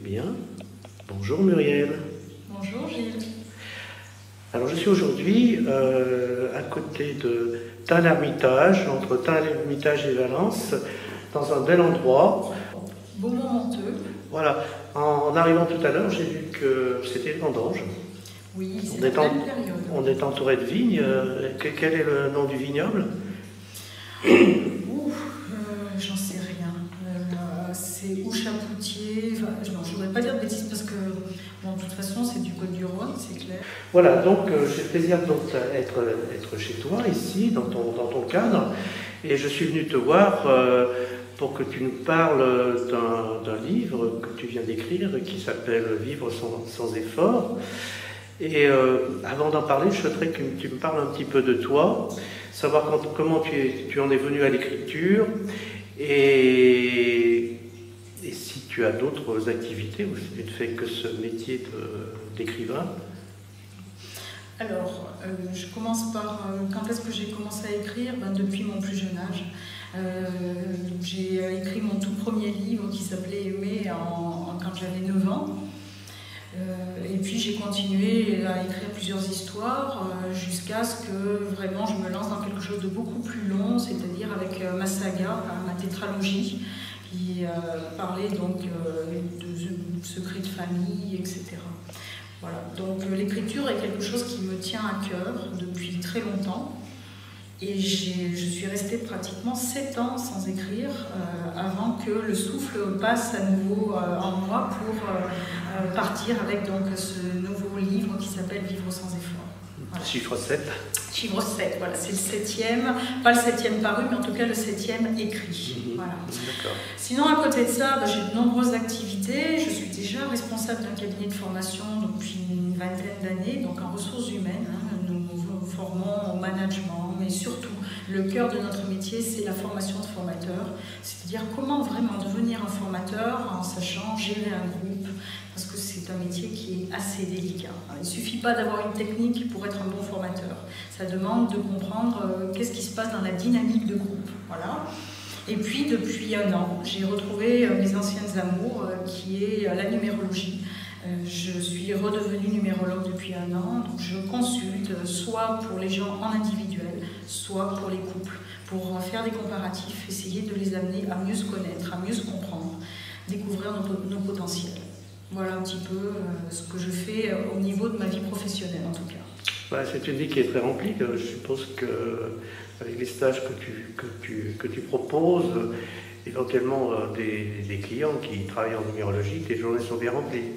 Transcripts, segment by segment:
bien. Bonjour Muriel. Bonjour Gilles. Alors je suis aujourd'hui à côté de Tain-l'Hermitage, entre Tain-l'Hermitage et Valence, dans un bel endroit. Beaumont-Monteux. Voilà, en arrivant tout à l'heure, j'ai vu que c'était les vendanges. Oui, c'est la pleine période. On est entouré de vignes. Quel est le nom du vignoble? J'en sais rien. C'est ou Chapoutier. Enfin, non, je ne voudrais pas dire de bêtises parce que, bon, de toute façon, c'est du Côte-du-Rhône, c'est clair. Voilà, donc j'ai le plaisir d'être chez toi, ici, dans ton cadre. Et je suis venu te voir pour que tu nous parles d'un livre que tu viens d'écrire qui s'appelle « Vivre sans effort ». Et avant d'en parler, je souhaiterais que tu me parles un petit peu de toi, savoir comment tu en es venu à l'écriture et si tu as d'autres activités ou si tu ne fais que ce métier d'écrivain. Alors, je commence par quand est-ce que j'ai commencé à écrire? Depuis mon plus jeune âge. J'ai écrit mon tout premier livre qui s'appelait Aimer quand j'avais 9 ans. Et puis j'ai continué à écrire plusieurs histoires jusqu'à ce que vraiment je me lance dans quelque chose de beaucoup plus long, c'est-à-dire avec ma saga, ma tétralogie, qui parlait donc de secrets de famille, etc. Voilà. Donc l'écriture est quelque chose qui me tient à cœur depuis très longtemps. Et je suis restée pratiquement 7 ans sans écrire avant que le souffle passe à nouveau en moi pour partir avec donc ce nouveau livre qui s'appelle Vivre sans effort. Voilà. Chiffre 7. Chiffre 7, voilà, c'est le 7e, pas le 7e paru, mais en tout cas le 7e écrit. Voilà. Sinon, à côté de ça, j'ai de nombreuses activités. Je suis déjà responsable d'un cabinet de formation depuis une vingtaine d'années, donc en ressources humaines. Nous formons au management, mais surtout, le cœur de notre métier, c'est la formation de formateurs. C'est-à-dire comment vraiment devenir un formateur en sachant gérer un groupe, parce que c'est un métier qui est assez délicat. Il ne suffit pas d'avoir une technique pour être un bon formateur. Ça demande de comprendre qu'est-ce qui se passe dans la dynamique de groupe. Voilà. Et puis, depuis 1 an, j'ai retrouvé mes anciennes amours, qui est la numérologie. Je suis redevenue numérologue depuis 1 an, donc je consulte soit pour les gens en individuel, soit pour les couples, pour faire des comparatifs, essayer de les amener à mieux se connaître, à mieux se comprendre, découvrir nos potentiels. Voilà un petit peu ce que je fais au niveau de ma vie professionnelle en tout cas. Ouais, c'est une vie qui est très remplie. Je suppose qu'avec les stages que tu proposes, éventuellement des clients qui travaillent en numérologie, tes journées sont bien remplies.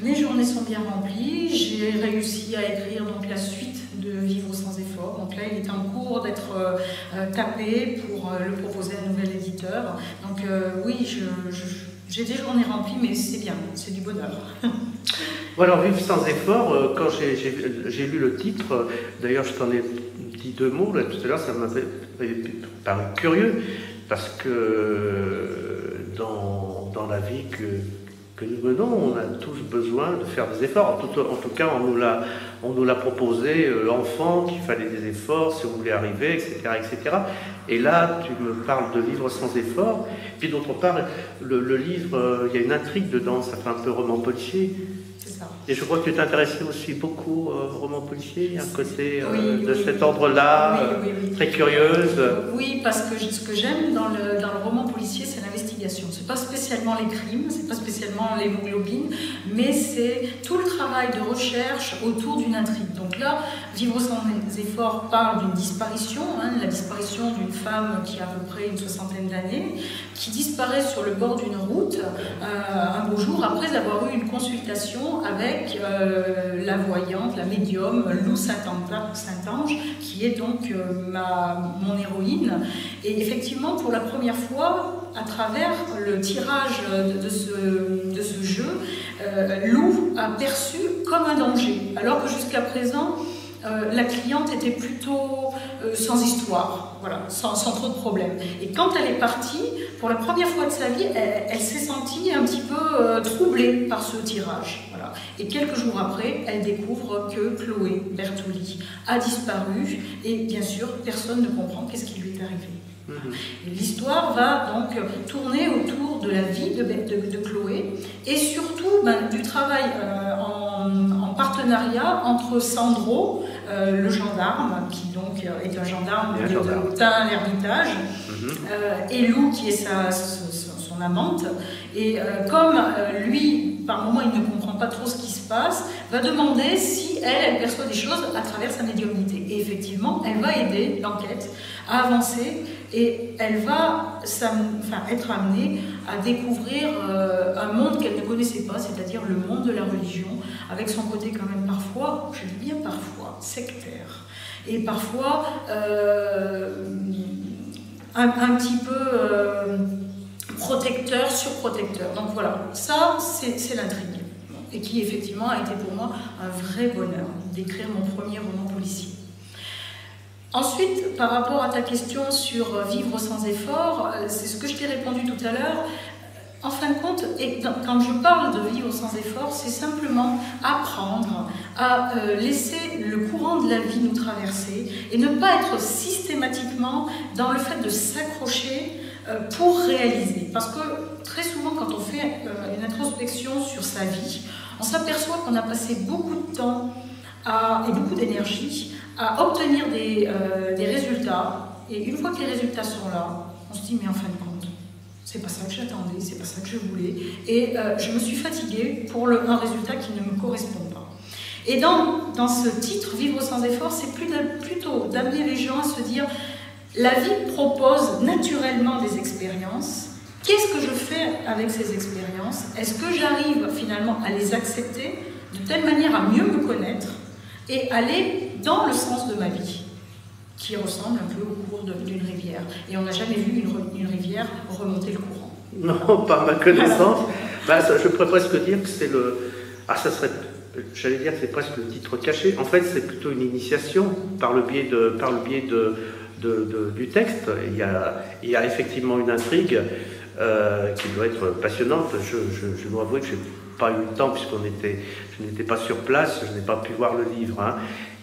Mes journées sont bien remplies. J'ai réussi à écrire donc la suite de Vivre sans effort. Donc là, il est en cours d'être tapé pour le proposer à un nouvel éditeur. Donc oui, j'ai des journées remplies, mais c'est bien, c'est du bonheur. Bon, alors, Vivre sans effort, quand j'ai lu le titre, d'ailleurs je t'en ai dit 2 mots là, tout à l'heure, ça m'avait paru curieux, parce que dans la vie que nous menons, on a tous besoin de faire des efforts. En tout cas, on nous l'a proposé, enfant, qu'il fallait des efforts si on voulait arriver, etc., etc. Et là, tu me parles de vivre sans effort. Puis d'autre part, le livre, il y a une intrigue dedans, ça fait un peu roman policier. C'est ça. Et je crois que tu t'intéressais aussi beaucoup au roman policier, il y a un côté de oui, cet ordre-là, oui. très curieuse. Oui, parce que ce que j'aime dans le roman policier, c'est l'investigation. C'est pas spécialement les crimes, c'est pas spécialement l'hémoglobine, mais c'est tout le travail de recherche autour d'une intrigue. Donc là, Vivre sans effort parle d'une disparition, la disparition d'une femme qui a à peu près une 60aine d'années, qui disparaît sur le bord d'une route un beau jour après avoir eu une consultation avec la voyante, la médium Lou Saint-Ange, qui est donc mon héroïne. Et effectivement, pour la première fois, à travers le tirage de ce jeu, Lou a perçu comme un danger, alors que jusqu'à présent, la cliente était plutôt sans histoire, voilà, sans trop de problèmes. Et quand elle est partie, pour la première fois de sa vie, elle s'est sentie un petit peu troublée par ce tirage. Voilà. Et quelques jours après, elle découvre que Chloé Bertoli a disparu et bien sûr, personne ne comprend qu'est-ce qui lui est arrivé. L'histoire va donc tourner autour de la vie de Chloé et surtout du travail en partenariat entre Sandro, le gendarme, qui donc est un gendarme de Tain-l'Ermitage, et Lou, qui est son amante. Et comme lui, par moment, il ne comprend pas trop ce qui se passe, va demander si elle perçoit des choses à travers sa médiumnité. Et effectivement, elle va aider l'enquête à avancer et elle va être amenée à découvrir un monde qu'elle ne connaissait pas, c'est-à-dire le monde de la religion, avec son côté quand même parfois, je dis bien parfois, sectaire. Et parfois un petit peu protecteur, surprotecteur. Donc voilà, ça c'est l'intrigue. Et qui effectivement a été pour moi un vrai bonheur d'écrire mon premier roman policier. Ensuite, par rapport à ta question sur vivre sans effort, c'est ce que je t'ai répondu tout à l'heure. En fin de compte, et quand je parle de vivre sans effort, c'est simplement apprendre à laisser le courant de la vie nous traverser et ne pas être systématiquement dans le fait de s'accrocher pour réaliser. Parce que très souvent, quand on fait une introspection sur sa vie, on s'aperçoit qu'on a passé beaucoup de temps et beaucoup d'énergie à obtenir des résultats. Et une fois que les résultats sont là, on se dit, mais en fin de compte, c'est pas ça que j'attendais, c'est pas ça que je voulais. Et je me suis fatiguée pour un résultat qui ne me correspond pas. Et dans ce titre, Vivre sans effort, c'est plutôt d'amener les gens à se dire, la vie propose naturellement des expériences. Qu'est-ce que je fais avec ces expériences? Est-ce que j'arrive finalement à les accepter de telle manière à mieux me connaître et aller dans le sens de ma vie, qui ressemble un peu au cours d'une rivière. Et on n'a jamais vu une rivière remonter le courant. Non, par ma connaissance. Je pourrais presque dire que c'est le... ça serait... J'allais dire que c'est presque le titre caché. En fait, c'est plutôt une initiation par le biais du texte. Il y a effectivement une intrigue qui doit être passionnante. Je dois avouer que je n'ai pas eu le temps, je n'étais pas sur place, je n'ai pas pu voir le livre. Hein.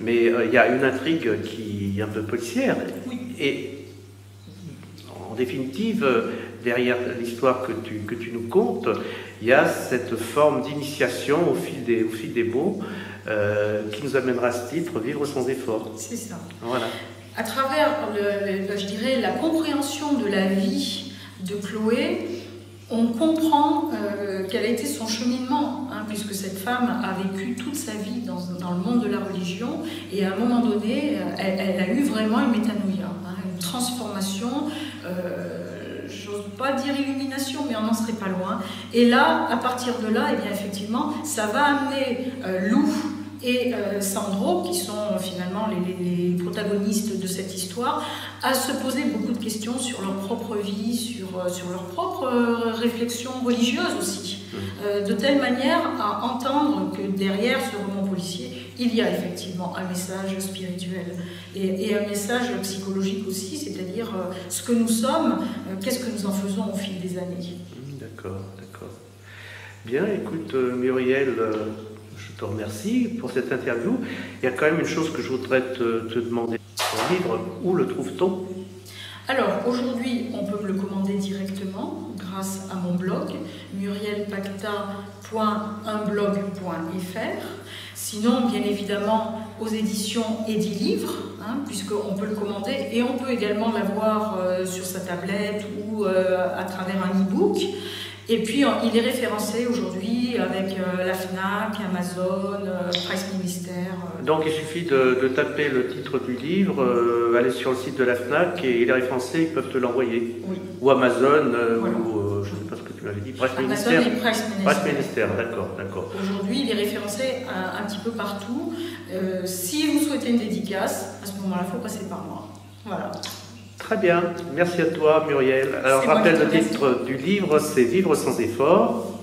Mais il y a une intrigue qui est un peu policière. Oui. Et en définitive, derrière l'histoire que tu nous contes, il y a cette forme d'initiation au fil des mots qui nous amènera à ce titre, Vivre sans effort. C'est ça. Voilà. À travers, je dirais, la compréhension de la vie de Chloé, on comprend quel a été son cheminement, hein, puisque cette femme a vécu toute sa vie dans le monde de la religion, et à un moment donné, elle a eu vraiment une métanoïa, hein, une transformation, j'ose pas dire illumination, mais on n'en serait pas loin. Et là, à partir de là, eh bien, effectivement, ça va amener Lou et Sandro, qui sont finalement les protagonistes de cette histoire, à se poser beaucoup de questions sur leur propre vie, sur leur propre réflexion religieuse aussi, de telle manière à entendre que derrière ce roman policier, il y a effectivement un message spirituel et un message psychologique aussi, c'est-à-dire ce que nous sommes, qu'est-ce que nous en faisons au fil des années. D'accord. Bien, écoute Muriel, je te remercie pour cette interview. Il y a quand même une chose que je voudrais te demander. Ton livre, où le trouve-t-on? Alors, aujourd'hui, on peut me le commander directement grâce à mon blog, murielpacta.unblog.fr. Sinon, bien évidemment, aux éditions Edilivre, hein, puisqu'on peut le commander et on peut également l'avoir sur sa tablette ou à travers un e-book. Et puis, il est référencé aujourd'hui avec la FNAC, Amazon, Presse Ministère. Donc, il suffit de taper le titre du livre, aller sur le site de la FNAC et il est référencé, ils peuvent te l'envoyer. Oui. Ou Amazon, voilà. Ou je ne sais pas ce que tu m'avais dit, Presse Amazon Ministère. et Presse Ministère. Presse Ministère, d'accord. Aujourd'hui, il est référencé un petit peu partout. Si vous souhaitez une dédicace, à ce moment-là, il faut passer par moi. Voilà. Très bien, merci à toi Muriel. Alors je rappelle le titre du livre, c'est Vivre sans effort.